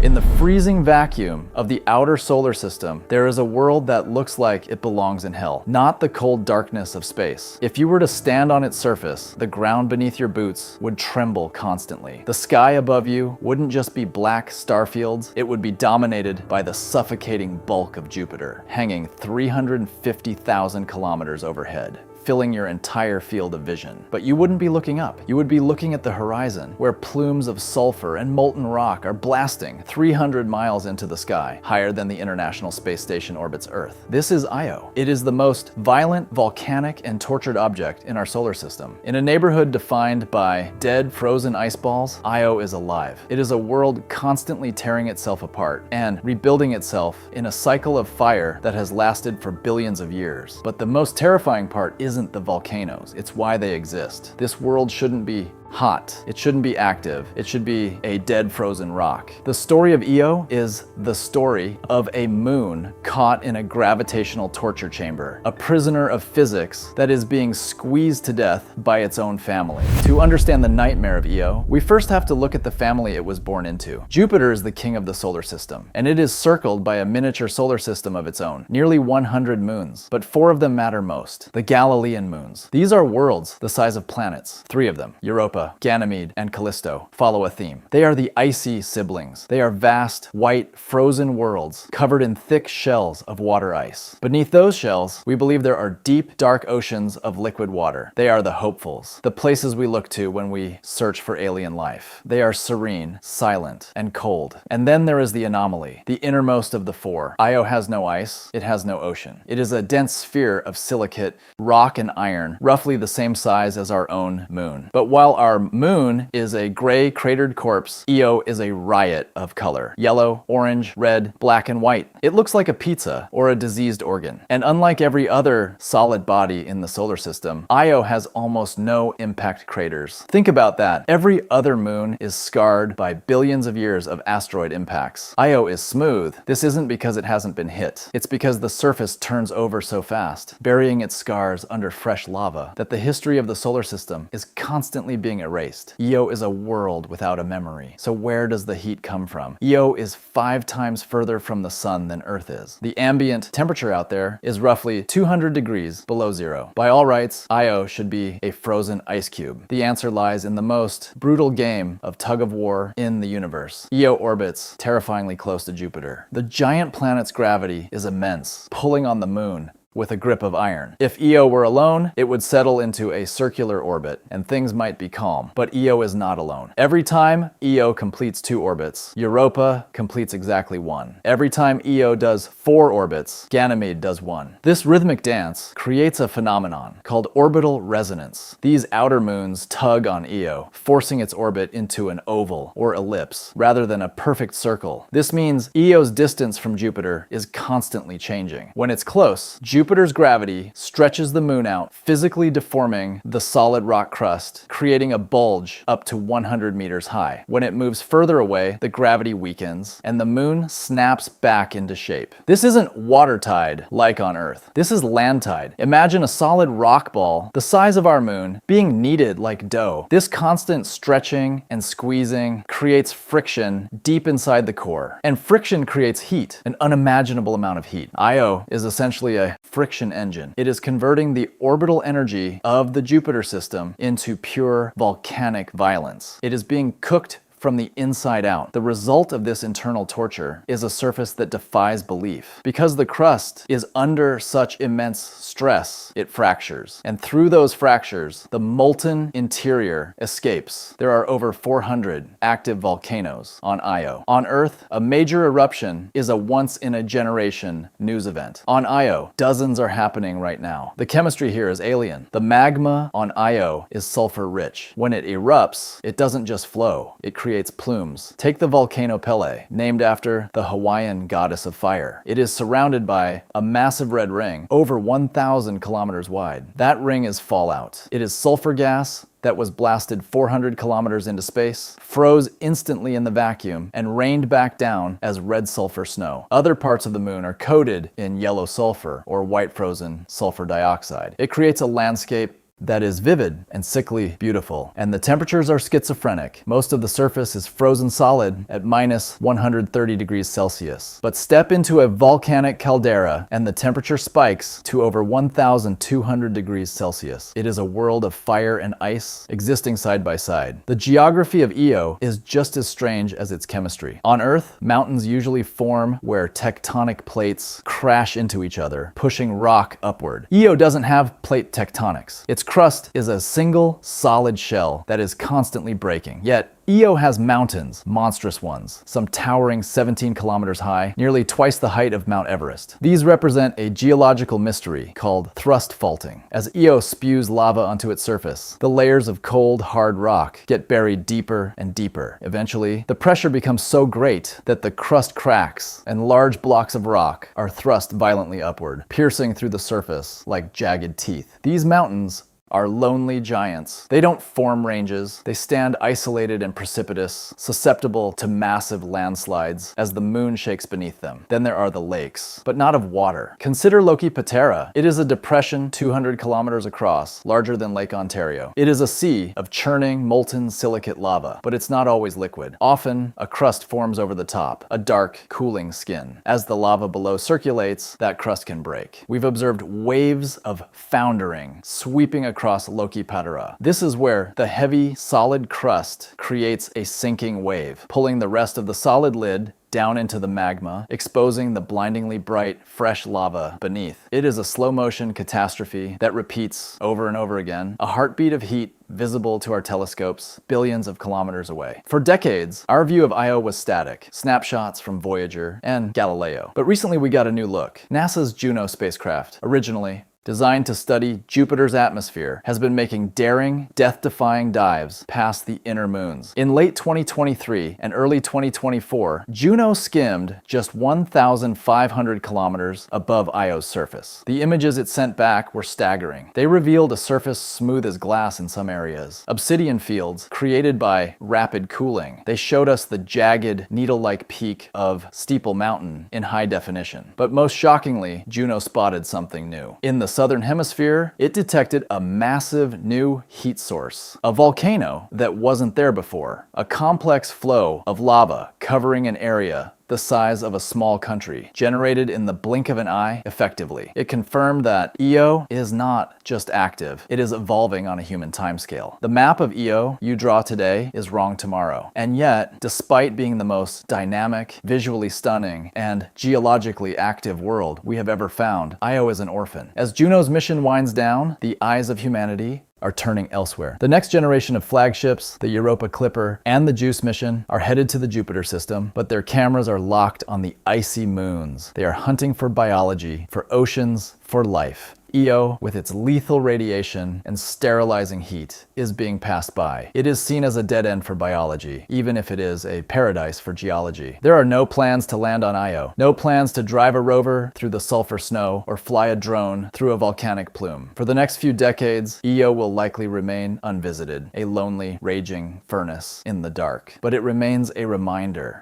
In the freezing vacuum of the outer solar system, there is a world that looks like it belongs in hell, not the cold darkness of space. If you were to stand on its surface, the ground beneath your boots would tremble constantly. The sky above you wouldn't just be black star fields, it would be dominated by the suffocating bulk of Jupiter, hanging 350,000 kilometers overhead, filling your entire field of vision. But you wouldn't be looking up. You would be looking at the horizon, where plumes of sulfur and molten rock are blasting 300 miles into the sky, higher than the International Space Station orbits Earth. This is Io. It is the most violent, volcanic, and tortured object in our solar system. In a neighborhood defined by dead, frozen ice balls, Io is alive. It is a world constantly tearing itself apart and rebuilding itself in a cycle of fire that has lasted for billions of years. But the most terrifying part isn't the volcanoes, it's why they exist. This world shouldn't be hot. It shouldn't be active. It should be a dead frozen rock. The story of Io is the story of a moon caught in a gravitational torture chamber, a prisoner of physics that is being squeezed to death by its own family. To understand the nightmare of Io, we first have to look at the family it was born into. Jupiter is the king of the solar system, and it is circled by a miniature solar system of its own, nearly 100 moons, but 4 of them matter most, the Galilean moons. These are worlds the size of planets. 3 of them, Europa, Ganymede, and Callisto, follow a theme. They are the icy siblings. They are vast, white, frozen worlds covered in thick shells of water ice. Beneath those shells, we believe there are deep, dark oceans of liquid water. They are the hopefuls, the places we look to when we search for alien life. They are serene, silent, and cold. And then there is the anomaly, the innermost of the 4. Io has no ice, it has no ocean. It is a dense sphere of silicate, rock, and iron, roughly the same size as our own moon. But while our moon is a gray cratered corpse, Io is a riot of color. Yellow, orange, red, black, and white. It looks like a pizza or a diseased organ. And unlike every other solid body in the solar system, Io has almost no impact craters. Think about that. Every other moon is scarred by billions of years of asteroid impacts. Io is smooth. This isn't because it hasn't been hit. It's because the surface turns over so fast, burying its scars under fresh lava, that the history of the solar system is constantly being erased. Io is a world without a memory. So where does the heat come from? Io is 5 times further from the sun than Earth is. The ambient temperature out there is roughly 200 degrees below zero. By all rights, Io should be a frozen ice cube. The answer lies in the most brutal game of tug of war in the universe. Io orbits terrifyingly close to Jupiter. The giant planet's gravity is immense, pulling on the moon with a grip of iron. If Io were alone, it would settle into a circular orbit and things might be calm. But Io is not alone. Every time Io completes 2 orbits, Europa completes exactly 1. Every time Io does 4 orbits, Ganymede does 1. This rhythmic dance creates a phenomenon called orbital resonance. These outer moons tug on Io, forcing its orbit into an oval or ellipse rather than a perfect circle. This means Io's distance from Jupiter is constantly changing. When it's close, Jupiter's gravity stretches the moon out, physically deforming the solid rock crust, creating a bulge up to 100 meters high. When it moves further away, the gravity weakens, and the moon snaps back into shape. This isn't water tide like on Earth. This is land tide. Imagine a solid rock ball the size of our moon being kneaded like dough. This constant stretching and squeezing creates friction deep inside the core. And friction creates heat, an unimaginable amount of heat. Io is essentially a friction engine. It is converting the orbital energy of the Jupiter system into pure volcanic violence. It is being cooked from the inside out. The result of this internal torture is a surface that defies belief. Because the crust is under such immense stress, it fractures. And through those fractures, the molten interior escapes. There are over 400 active volcanoes on Io. On Earth, a major eruption is a once-in-a-generation news event. On Io, dozens are happening right now. The chemistry here is alien. The magma on Io is sulfur-rich. When it erupts, it doesn't just flow. It creates plumes. Take the volcano Pele, named after the Hawaiian goddess of fire. It is surrounded by a massive red ring, over 1,000 kilometers wide. That ring is fallout. It is sulfur gas that was blasted 400 kilometers into space, froze instantly in the vacuum, and rained back down as red sulfur snow. Other parts of the moon are coated in yellow sulfur or white frozen sulfur dioxide. It creates a landscape that is vivid and sickly beautiful. And the temperatures are schizophrenic. Most of the surface is frozen solid at minus 130 degrees Celsius. But step into a volcanic caldera and the temperature spikes to over 1,200 degrees Celsius. It is a world of fire and ice existing side by side. The geography of Io is just as strange as its chemistry. On Earth, mountains usually form where tectonic plates crash into each other, pushing rock upward. Io doesn't have plate tectonics. Its crust is a single solid shell that is constantly breaking. Yet, Io has mountains, monstrous ones, some towering 17 kilometers high, nearly twice the height of Mount Everest. These represent a geological mystery called thrust faulting. As Io spews lava onto its surface, the layers of cold, hard rock get buried deeper and deeper. Eventually, the pressure becomes so great that the crust cracks and large blocks of rock are thrust violently upward, piercing through the surface like jagged teeth. These mountains are lonely giants. They don't form ranges. They stand isolated and precipitous, susceptible to massive landslides as the moon shakes beneath them. Then there are the lakes, but not of water. Consider Loki Patera. It is a depression 200 kilometers across, larger than Lake Ontario. It is a sea of churning, molten silicate lava, but it's not always liquid. Often, a crust forms over the top, a dark, cooling skin. As the lava below circulates, that crust can break. We've observed waves of foundering, sweeping across Loki Patera. This is where the heavy, solid crust creates a sinking wave, pulling the rest of the solid lid down into the magma, exposing the blindingly bright, fresh lava beneath. It is a slow-motion catastrophe that repeats over and over again, a heartbeat of heat visible to our telescopes billions of kilometers away. For decades, our view of Io was static, snapshots from Voyager and Galileo. But recently we got a new look. NASA's Juno spacecraft, originally designed to study Jupiter's atmosphere, has been making daring, death-defying dives past the inner moons. In late 2023 and early 2024, Juno skimmed just 1,500 kilometers above Io's surface. The images it sent back were staggering. They revealed a surface smooth as glass in some areas, obsidian fields created by rapid cooling. They showed us the jagged, needle-like peak of Steeple Mountain in high definition. But most shockingly, Juno spotted something new. In the southern hemisphere, it detected a massive new heat source, a volcano that wasn't there before, a complex flow of lava covering an area the size of a small country, generated in the blink of an eye effectively. It confirmed that Io is not just active, it is evolving on a human timescale. The map of Io you draw today is wrong tomorrow. And yet, despite being the most dynamic, visually stunning, and geologically active world we have ever found, Io is an orphan. As Juno's mission winds down, the eyes of humanity are turning elsewhere. The next generation of flagships, the Europa Clipper and the JUICE mission, are headed to the Jupiter system, but their cameras are locked on the icy moons. They are hunting for biology, for oceans, for life. Io, with its lethal radiation and sterilizing heat, is being passed by. It is seen as a dead end for biology, even if it is a paradise for geology. There are no plans to land on Io, no plans to drive a rover through the sulfur snow or fly a drone through a volcanic plume. For the next few decades, Io will likely remain unvisited, a lonely, raging furnace in the dark. But it remains a reminder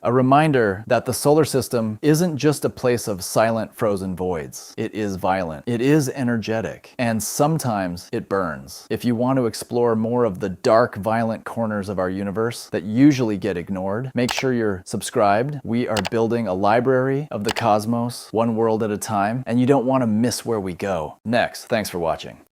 that the solar system isn't just a place of silent, frozen voids. It is violent. It is energetic. And sometimes it burns. If you want to explore more of the dark, violent corners of our universe that usually get ignored, make sure you're subscribed. We are building a library of the cosmos, one world at a time, and you don't want to miss where we go. Next, thanks for watching.